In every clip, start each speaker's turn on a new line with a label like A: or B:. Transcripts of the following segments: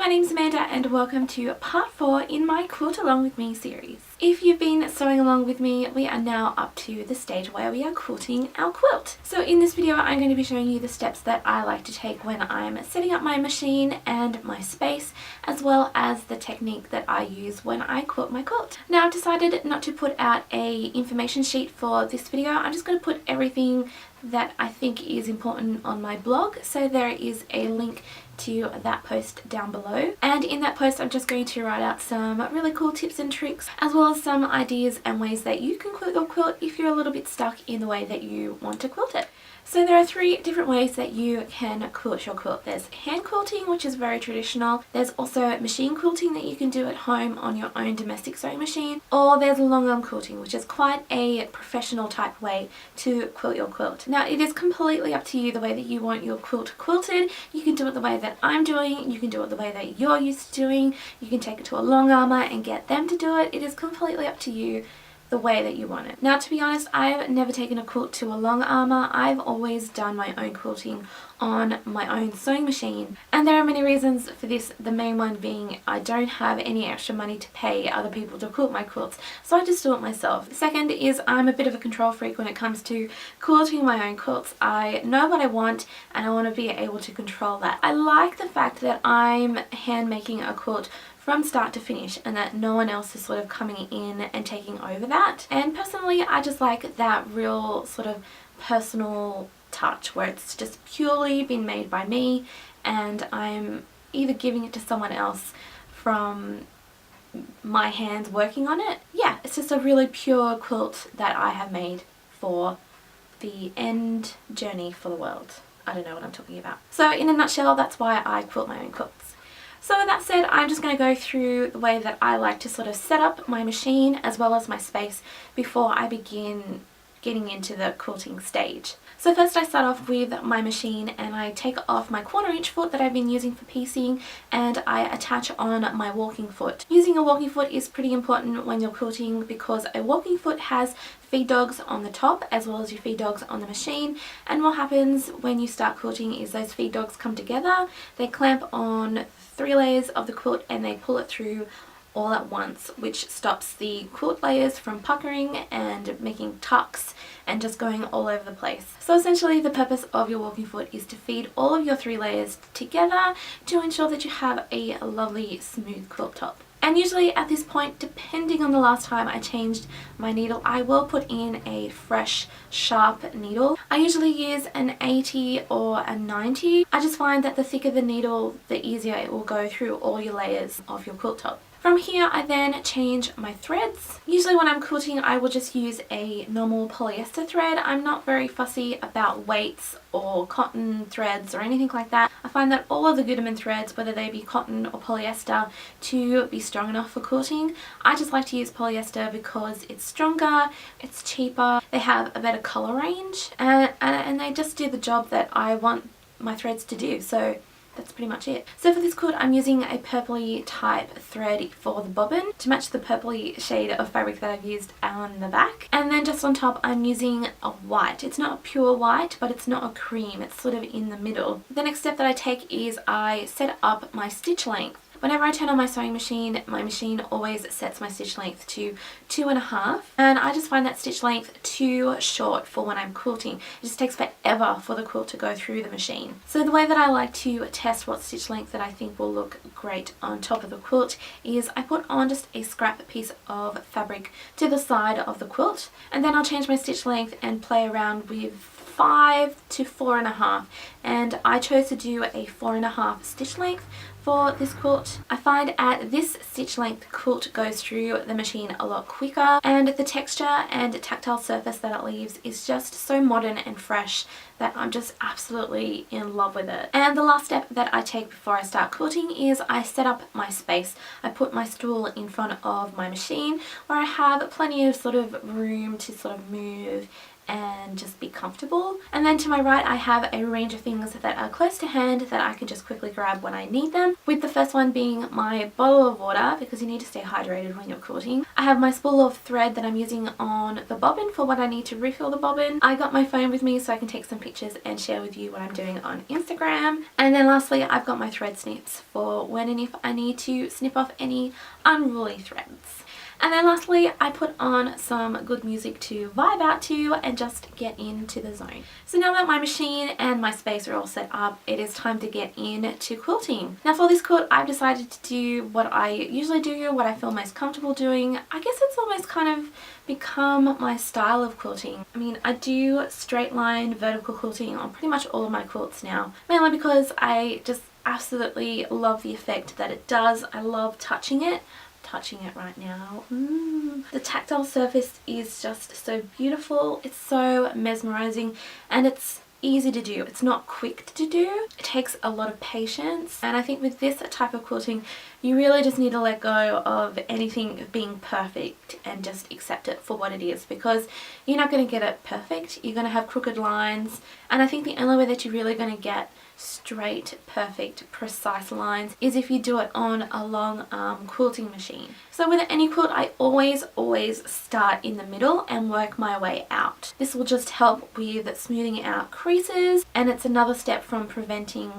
A: my name's Amanda and welcome to part 4 in my Quilt Along With Me series. If you've been sewing along with me, we are now up to the stage where we are quilting our quilt. So in this video I'm going to be showing you the steps that I like to take when I'm setting up my machine and my space, as well as the technique that I use when I quilt my quilt. Now I've decided not to put out a information sheet for this video. I'm just going to put everything that I think is important on my blog, so there is a link to that post down below, and in that post I'm just going to write out some really cool tips and tricks, as well as some ideas and ways that you can quilt your quilt if you're a little bit stuck in the way that you want to quilt it. So there are 3 different ways that you can quilt your quilt. There's hand quilting, which is very traditional. There's also machine quilting that you can do at home on your own domestic sewing machine. Or there's long arm quilting, which is quite a professional type way to quilt your quilt. Now it is completely up to you the way that you want your quilt quilted. You can do it the way that I'm doing, you can do it the way that you're used to doing, you can take it to a long armer and get them to do it. It is completely up to you the way that you want it. Now to be honest, I've never taken a quilt to a long armer. I've always done my own quilting on my own sewing machine, and there are many reasons for this, the main one being I don't have any extra money to pay other people to quilt my quilts, so I just do it myself. The second is I'm a bit of a control freak when it comes to quilting my own quilts. I know what I want and I want to be able to control that. I like the fact that I'm hand making a quilt from start to finish and that no one else is sort of coming in and taking over that. And personally I just like that real sort of personal touch where it's just purely been made by me and I'm either giving it to someone else from my hands working on it. Yeah, it's just a really pure quilt that I have made for the end journey for the world. I don't know what I'm talking about. So in a nutshell, that's why I quilt my own quilts. So with that said, I'm just going to go through the way that I like to sort of set up my machine as well as my space before I begin getting into the quilting stage. So first I start off with my machine and I take off my 1/4 inch foot that I've been using for piecing and I attach on my walking foot. Using a walking foot is pretty important when you're quilting because a walking foot has feed dogs on the top as well as your feed dogs on the machine, and what happens when you start quilting is those feed dogs come together, they clamp on 3 layers of the quilt and they pull it through all at once, which stops the quilt layers from puckering and making tucks and just going all over the place. So essentially the purpose of your walking foot is to feed all of your 3 layers together to ensure that you have a lovely smooth quilt top. And usually at this point, depending on the last time I changed my needle, I will put in a fresh sharp needle. I usually use an 80 or a 90. I just find that the thicker the needle, the easier it will go through all your layers of your quilt top. From here I then change my threads. Usually when I'm quilting I will just use a normal polyester thread. I'm not very fussy about weights or cotton threads or anything like that. I find that all of the Gutermann threads, whether they be cotton or polyester, to be strong enough for quilting. I just like to use polyester because it's stronger, it's cheaper, they have a better colour range, and they just do the job that I want my threads to do. So that's pretty much it. So for this quilt I'm using a purpley type thread for the bobbin to match the purpley shade of fabric that I've used on the back. And then just on top I'm using a white. It's not a pure white, but it's not a cream. It's sort of in the middle. The next step that I take is I set up my stitch length. Whenever I turn on my sewing machine, my machine always sets my stitch length to 2.5, and I just find that stitch length too short for when I'm quilting. It just takes forever for the quilt to go through the machine. So the way that I like to test what stitch length that I think will look great on top of the quilt is I put on just a scrap piece of fabric to the side of the quilt, and then I'll change my stitch length and play around with 5 to 4.5, and I chose to do a 4.5 stitch length for this quilt. I find at this stitch length quilt goes through the machine a lot quicker, and the texture and tactile surface that it leaves is just so modern and fresh that I'm just absolutely in love with it. And the last step that I take before I start quilting is I set up my space. I put my stool in front of my machine where I have plenty of sort of room to sort of move and just be comfortable. And then to my right I have a range of things that are close to hand that I can just quickly grab when I need them, with the first one being my bottle of water, because you need to stay hydrated when you're quilting. I have my spool of thread that I'm using on the bobbin for when I need to refill the bobbin. I got my phone with me so I can take some pictures and share with you what I'm doing on Instagram. And then lastly I've got my thread snips for when and if I need to snip off any unruly threads. And then lastly, I put on some good music to vibe out to and just get into the zone. So now that my machine and my space are all set up, it is time to get into quilting. Now for this quilt, I've decided to do what I usually do, what I feel most comfortable doing. I guess it's almost kind of become my style of quilting. I mean, I do straight line vertical quilting on pretty much all of my quilts now, mainly because I just absolutely love the effect that it does. I love touching it right now. The tactile surface is just so beautiful. It's so mesmerizing and it's easy to do. It's not quick to do. It takes a lot of patience, and I think with this type of quilting you really just need to let go of anything being perfect and just accept it for what it is, because you're not going to get it perfect. You're going to have crooked lines, and I think the only way that you're really going to get straight, perfect, precise lines is if you do it on a long arm quilting machine. So with any quilt I always start in the middle and work my way out. This will just help with smoothing out creases, and it's another step from preventing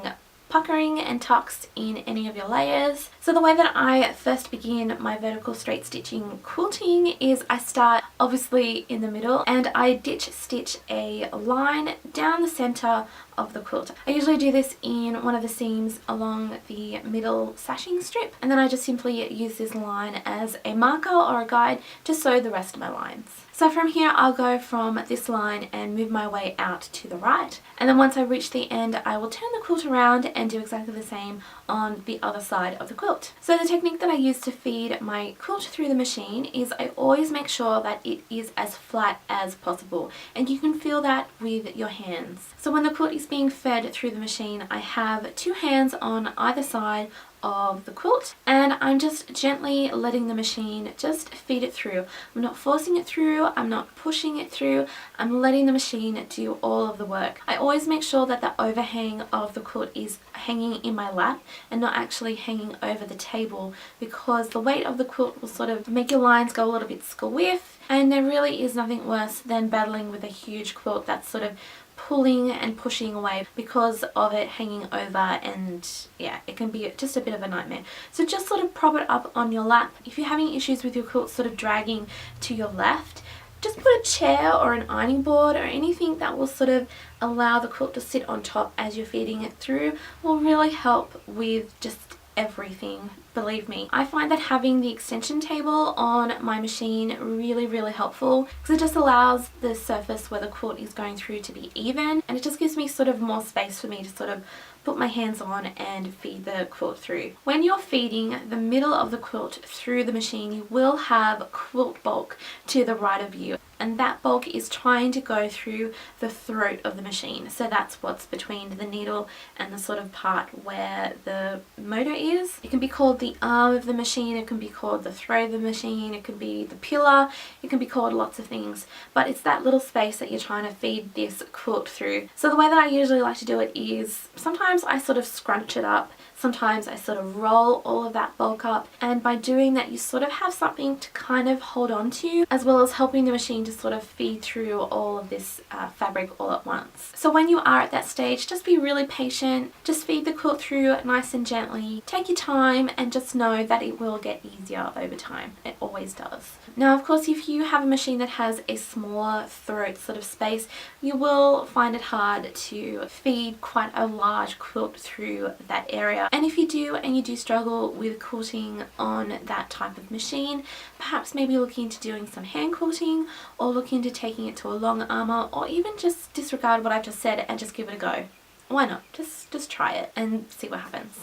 A: puckering and tucks in any of your layers. So the way that I first begin my vertical straight stitching quilting is I start obviously in the middle and I ditch stitch a line down the center of the quilt. I usually do this in one of the seams along the middle sashing strip, and then I just simply use this line as a marker or a guide to sew the rest of my lines. So from here I'll go from this line and move my way out to the right, and then once I reach the end I will turn the quilt around and do exactly the same on the other side of the quilt. So the technique that I use to feed my quilt through the machine is I always make sure that it is as flat as possible, and you can feel that with your hands. So when the quilt is being fed through the machine I have two hands on either side of the quilt, and I'm just gently letting the machine just feed it through. I'm not forcing it through, I'm not pushing it through, I'm letting the machine do all of the work. I always make sure that the overhang of the quilt is hanging in my lap and not actually hanging over the table, because the weight of the quilt will sort of make your lines go a little bit squiff, and there really is nothing worse than battling with a huge quilt that's sort of pulling and pushing away because of it hanging over, and yeah, it can be just a bit of a nightmare. So just sort of prop it up on your lap. If you're having issues with your quilt sort of dragging to your left, just put a chair or an ironing board or anything that will sort of allow the quilt to sit on top as you're feeding it through will really help with just everything. Believe me, I find that having the extension table on my machine really helpful, because it just allows the surface where the quilt is going through to be even, and it just gives me sort of more space for me to sort of put my hands on and feed the quilt through. When you're feeding the middle of the quilt through the machine, you will have quilt bulk to the right of you, and that bulk is trying to go through the throat of the machine. So that's what's between the needle and the sort of part where the motor is. It can be called the arm of the machine, it can be called the throat of the machine, it can be the pillar, it can be called lots of things, but it's that little space that you're trying to feed this quilt through. So the way that I usually like to do it is sometimes I sort of scrunch it up, sometimes I sort of roll all of that bulk up, and by doing that you sort of have something to kind of hold on to, as well as helping the machine to sort of feed through all of this fabric all at once. So when you are at that stage, just be really patient, just feed the quilt through nice and gently, take your time, and just know that it will get easier over time. It always does. Now of course if you have a machine that has a smaller throat sort of space, you will find it hard to feed quite a large quilt through that area. And if you do, and you do struggle with quilting on that type of machine, perhaps maybe look into doing some hand quilting, or look into taking it to a long armor, or even just disregard what I've just said and just give it a go. Why not? Just try it and see what happens.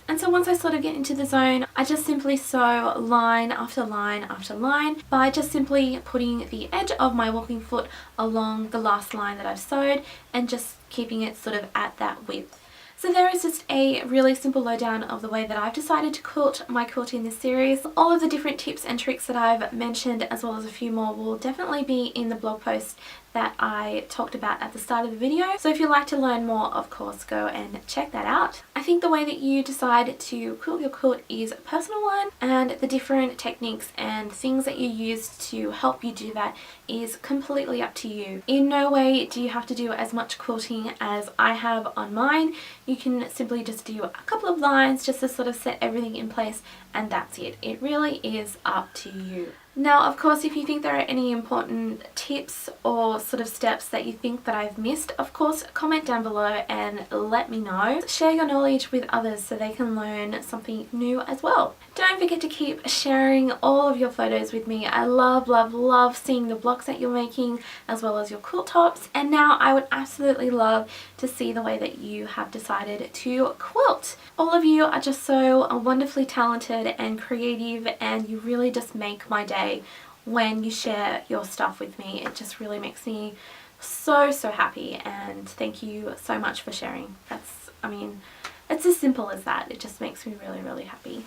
A: And so once I sort of get into the zone, I just simply sew line after line after line by just simply putting the edge of my walking foot along the last line that I've sewed and just keeping it sort of at that width. So there is just a really simple lowdown of the way that I've decided to quilt my quilt in this series. All of the different tips and tricks that I've mentioned, as well as a few more, will definitely be in the blog post that I talked about at the start of the video. So if you'd like to learn more, of course, go and check that out. I think the way that you decide to quilt your quilt is a personal one, and the different techniques and things that you use to help you do that is completely up to you. In no way do you have to do as much quilting as I have on mine. You can simply just do a couple of lines just to sort of set everything in place, and that's it. It really is up to you. Now, of course, if you think there are any important tips or sort of steps that you think that I've missed, of course, comment down below and let me know. Share your knowledge with others so they can learn something new as well. Don't forget to keep sharing all of your photos with me. I love, love, love seeing the blocks that you're making as well as your quilt tops. And now I would absolutely love to see the way that you have decided to quilt. All of you are just so wonderfully talented and creative, and you really just make my day when you share your stuff with me. It just really makes me so happy, and thank you so much for sharing. I mean, it's as simple as that. It just makes me really happy.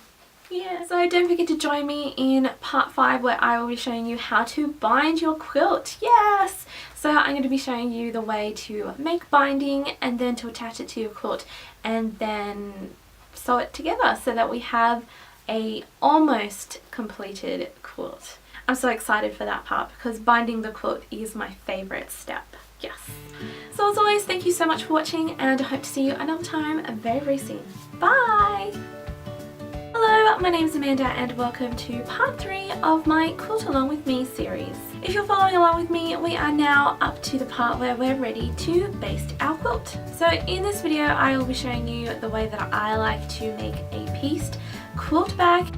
A: Yeah, so don't forget to join me in part 5 where I will be showing you how to bind your quilt. Yes! So I'm going to be showing you the way to make binding and then to attach it to your quilt and then sew it together so that we have a almost completed quilt. I'm so excited for that part because binding the quilt is my favourite step. Yes. So as always, thank you so much for watching, and I hope to see you another time very soon. Bye! Hello, my name's Amanda and welcome to part 3 of my Quilt Along With Me series. If you're following along with me, we are now up to the part where we're ready to baste our quilt. So in this video I will be showing you the way that I like to make a pieced quilt bag.